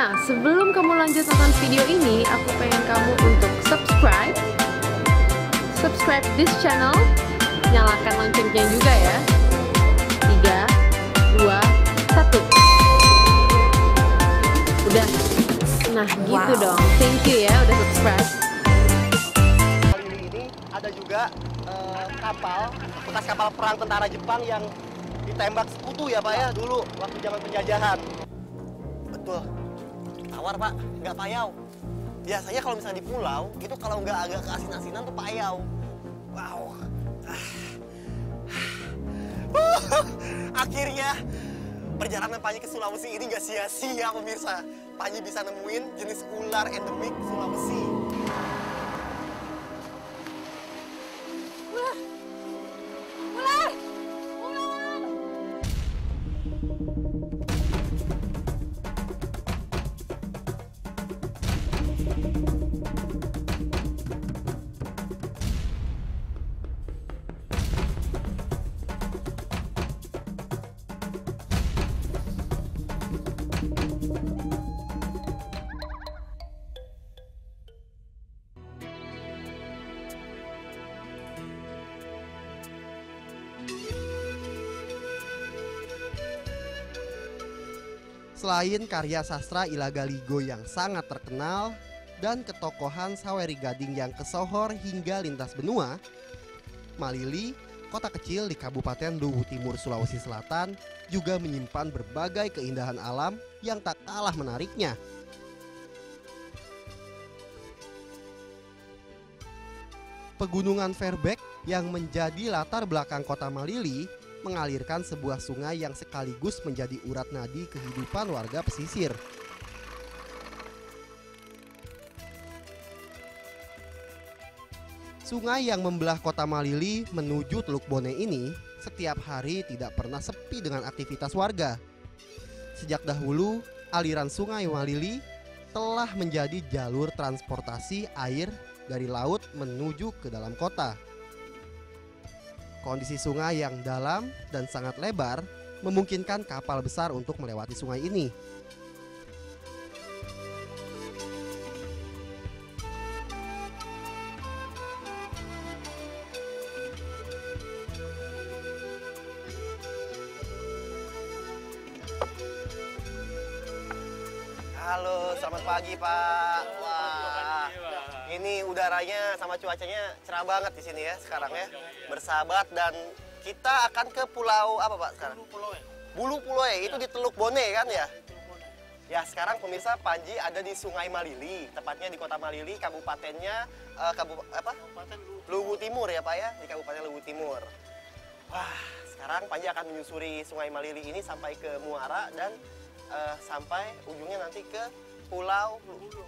Nah, sebelum kamu lanjut nonton video ini, aku pengen kamu untuk subscribe this channel, nyalakan loncengnya juga ya. 3, 2, 1. Udah. Nah, gitu dong. Thank you ya udah subscribe. Kali ini ada juga bekas kapal perang tentara Jepang yang ditembak sekutu ya Pak ya dulu waktu zaman penjajahan. Betul. Tawar Pak, nggak payau. Biasanya kalau misalnya di pulau, itu kalau nggak agak keasin-asinan tuh payau. Wow. Akhirnya perjalanan Panji ke Sulawesi ini nggak sia-sia pemirsa. Panji bisa nemuin jenis ular endemik Sulawesi. Selain karya sastra Ilagaligo yang sangat terkenal dan ketokohan Saweri Gading yang kesohor hingga lintas benua, Malili, kota kecil di Kabupaten Luwu Timur, Sulawesi Selatan, juga menyimpan berbagai keindahan alam yang tak kalah menariknya. Pegunungan Verbeek yang menjadi latar belakang kota Malili mengalirkan sebuah sungai yang sekaligus menjadi urat nadi kehidupan warga pesisir. Sungai yang membelah kota Malili menuju Teluk Bone ini setiap hari tidak pernah sepi dengan aktivitas warga. Sejak dahulu, aliran Sungai Malili telah menjadi jalur transportasi air dari laut menuju ke dalam kota. Kondisi sungai yang dalam dan sangat lebar memungkinkan kapal besar untuk melewati sungai ini. Halo, selamat pagi Pak. Wah, ini udaranya sama cuacanya cerah banget di sini ya sekarang ya. Bersahabat dan kita akan ke pulau apa Pak sekarang? Bulu Puloe, itu di Teluk Bone kan ya? Ya sekarang pemirsa Panji ada di Sungai Malili, tepatnya di Kota Malili, kabupatennya Luwu Timur ya Pak ya, di Kabupaten Luwu Timur. Wah, sekarang Panji akan menyusuri Sungai Malili ini sampai ke Muara dan sampai ujungnya nanti ke Pulau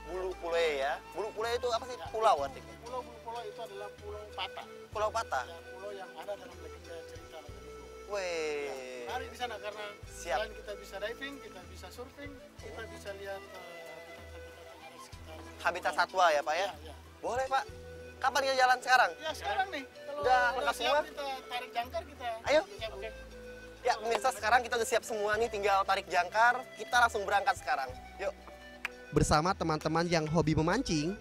Bulu Puloe ya. Bulu Puloe itu apa sih? Pulau artinya? Pulau Bulu Puloe itu adalah Pulau Patah. Pulau Patah? Ya, pulau yang ada dalam legenda cerita Lagaligo. Weh. Mari di sana karena Siap. selain kita bisa diving, kita bisa surfing, kita bisa lihat habitat-habitat yang ada di sekitar. Habitat satwa ya Pak ya? Ya. Boleh Pak. Kapan kita jalan sekarang? Ya sekarang nih, kalau Udah udah lengkap siap semua? kita tarik jangkar kita. Ayo. Siap, oke. Ya pemirsa, sekarang kita udah siap semua nih, tinggal tarik jangkar. Kita langsung berangkat sekarang. Yuk. Bersama teman-teman yang hobi memancing,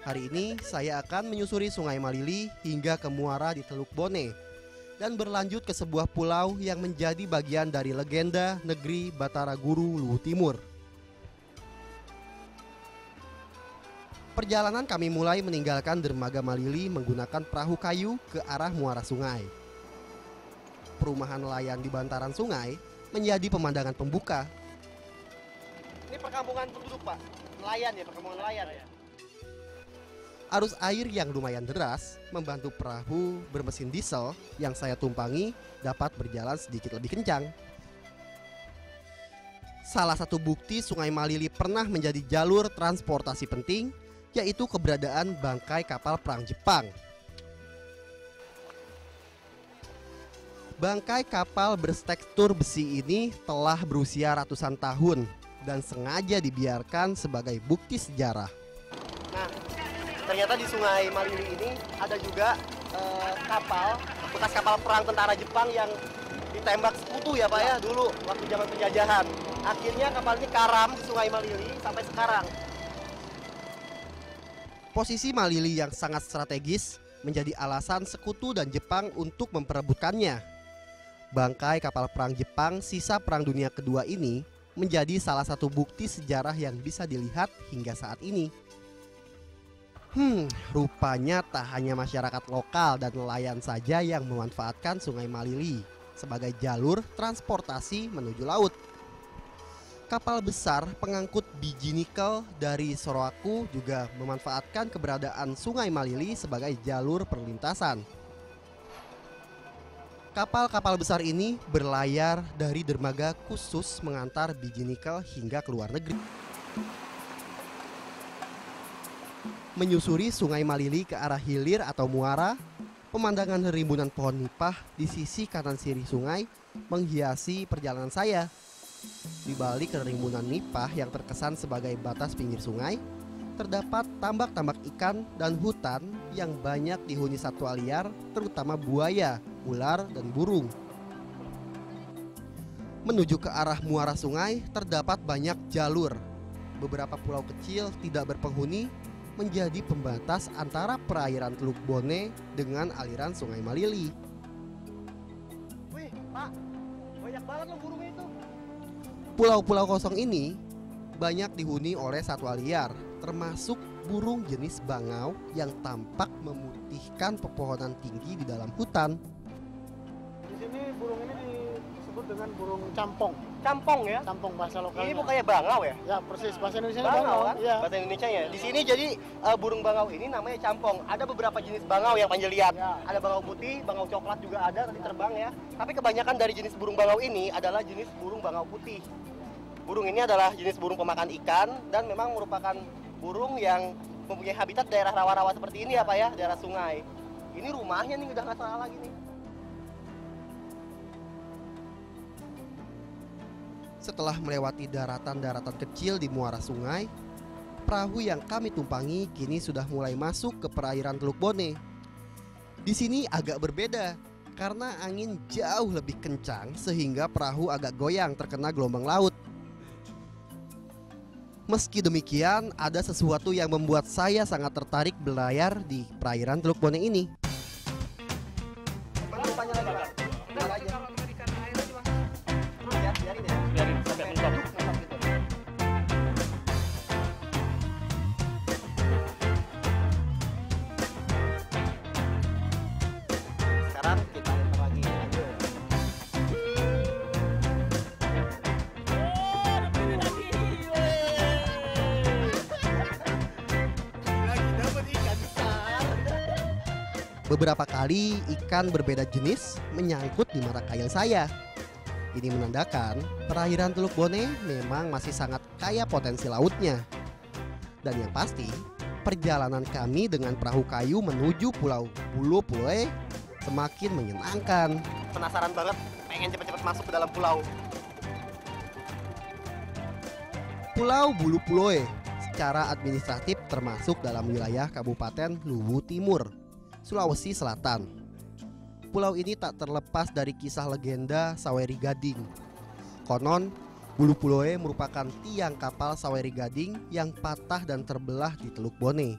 hari ini saya akan menyusuri Sungai Malili hingga ke muara di Teluk Bone dan berlanjut ke sebuah pulau yang menjadi bagian dari legenda negeri Batara Guru Luwu Timur. Perjalanan kami mulai meninggalkan dermaga Malili menggunakan perahu kayu ke arah muara sungai. Perumahan nelayan di bantaran sungai menjadi pemandangan pembuka. Ini perkampungan penduduk Pak, nelayan ya, perkampungan nelayan ya. Arus air yang lumayan deras membantu perahu bermesin diesel yang saya tumpangi dapat berjalan sedikit lebih kencang. Salah satu bukti Sungai Malili pernah menjadi jalur transportasi penting yaitu keberadaan bangkai kapal perang Jepang. Bangkai kapal bertekstur besi ini telah berusia ratusan tahun dan sengaja dibiarkan sebagai bukti sejarah. Nah, ternyata di Sungai Malili ini ada juga bekas kapal perang tentara Jepang yang ditembak sekutu ya Pak ya dulu waktu zaman penjajahan. Akhirnya kapal ini karam di Sungai Malili sampai sekarang. Posisi Malili yang sangat strategis menjadi alasan Sekutu dan Jepang untuk memperebutkannya. Bangkai kapal perang Jepang sisa Perang Dunia Kedua ini menjadi salah satu bukti sejarah yang bisa dilihat hingga saat ini. Rupanya tak hanya masyarakat lokal dan nelayan saja yang memanfaatkan Sungai Malili sebagai jalur transportasi menuju laut. Kapal besar pengangkut biji nikel dari Soroaku juga memanfaatkan keberadaan Sungai Malili sebagai jalur perlintasan. Kapal-kapal besar ini berlayar dari dermaga khusus mengantar biji nikel hingga ke luar negeri. Menyusuri Sungai Malili ke arah hilir atau muara, pemandangan rimbunan pohon nipah di sisi kanan kiri sungai menghiasi perjalanan saya. Di balik rimbunan nipah yang terkesan sebagai batas pinggir sungai, terdapat tambak-tambak ikan dan hutan yang banyak dihuni satwa liar, terutama buaya, ular, dan burung. Menuju ke arah muara sungai, terdapat banyak jalur. Beberapa pulau kecil tidak berpenghuni menjadi pembatas antara perairan Teluk Bone dengan aliran Sungai Malili. Wih, Pak, banyak banget loh burungnya itu. Pulau-pulau kosong ini banyak dihuni oleh satwa liar, termasuk burung jenis bangau yang tampak memutihkan pepohonan tinggi di dalam hutan. Di sini burung ini disebut dengan burung campong. Campong ya? Campong bahasa lokalnya. Ini bukannya bangau ya? Ya persis, bahasa Indonesia Bangau kan? Iya. Bahasa Indonesia ya. Di sini jadi burung bangau ini namanya campong. Ada beberapa jenis bangau yang Panji lihat. Ya. Ada bangau putih, bangau coklat juga ada tadi terbang ya. Tapi kebanyakan dari jenis burung bangau ini adalah jenis burung bangau putih. Burung ini adalah jenis burung pemakan ikan dan memang merupakan burung yang mempunyai habitat daerah rawa-rawa seperti ini ya Pak ya, daerah sungai. Ini rumahnya nih, udah nggak salah lagi nih. Setelah melewati daratan-daratan kecil di muara sungai, perahu yang kami tumpangi kini sudah mulai masuk ke perairan Teluk Bone. Di sini agak berbeda karena angin jauh lebih kencang sehingga perahu agak goyang terkena gelombang laut. Meski demikian, ada sesuatu yang membuat saya sangat tertarik berlayar di perairan Teluk Bone ini. Umpannya lagi Pak. Udah aja. Terus ya, biarin ya. Biarin sampai mentok. Mentok gitu. Sekarang kita lempar lagi. Ayo. Beberapa kali ikan berbeda jenis menyangkut di mata kail saya. Ini menandakan perairan Teluk Bone memang masih sangat kaya potensi lautnya. Dan yang pasti, perjalanan kami dengan perahu kayu menuju Pulau Bulu Puloe semakin menyenangkan. Penasaran banget, pengen cepet-cepet masuk ke dalam pulau. Pulau Bulu Puloe secara administratif termasuk dalam wilayah Kabupaten Luwu Timur, Sulawesi Selatan. Pulau ini tak terlepas dari kisah legenda Saweri Gading. Konon, Bulu Puloe merupakan tiang kapal Saweri Gading yang patah dan terbelah di Teluk Bone.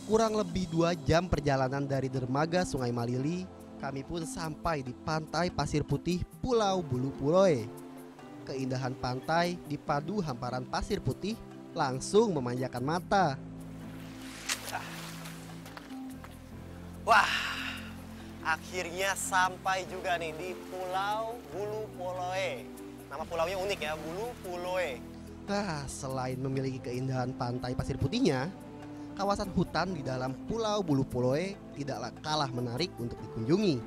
Kurang lebih 2 jam perjalanan dari dermaga Sungai Malili, kami pun sampai di pantai pasir putih Pulau Bulu Puloe. Keindahan pantai dipadu hamparan pasir putih langsung memanjakan mata. Wah, akhirnya sampai juga nih di Pulau Bulu Puloe. Nama pulaunya unik ya, Bulu Puloe. Selain memiliki keindahan pantai pasir putihnya, kawasan hutan di dalam Pulau Bulu Puloe tidaklah kalah menarik untuk dikunjungi.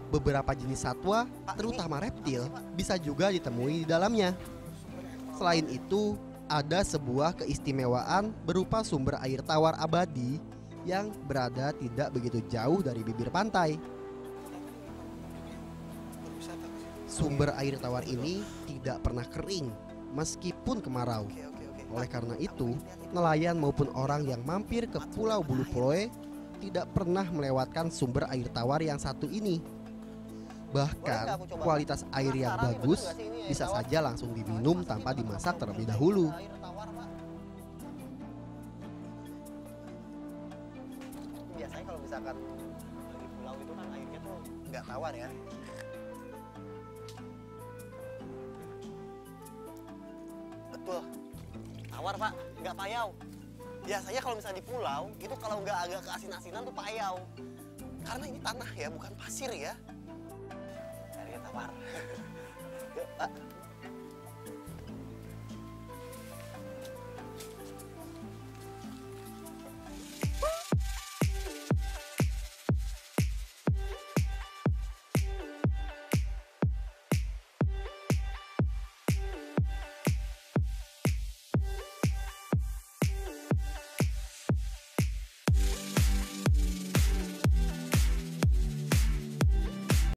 Beberapa jenis satwa, terutama reptil, bisa juga ditemui di dalamnya. Selain itu, ada sebuah keistimewaan berupa sumber air tawar abadi yang berada tidak begitu jauh dari bibir pantai. Sumber air tawar ini tidak pernah kering meskipun kemarau. Oleh karena itu, nelayan maupun orang yang mampir ke Pulau Bulu Puloe tidak pernah melewatkan sumber air tawar yang satu ini. Bahkan kualitas air yang bagus bisa saja langsung diminum tanpa dimasak terlebih dahulu. Air tawar, Pak. Biasanya kalau misalkan di pulau itu kan airnya tuh nggak tawar ya. Betul, tawar Pak, nggak payau. Biasanya kalau misalnya di pulau, itu kalau nggak agak keasin-asinan tuh payau. Karena ini tanah ya, bukan pasir ya. Airnya tawar. Yuk, Pak.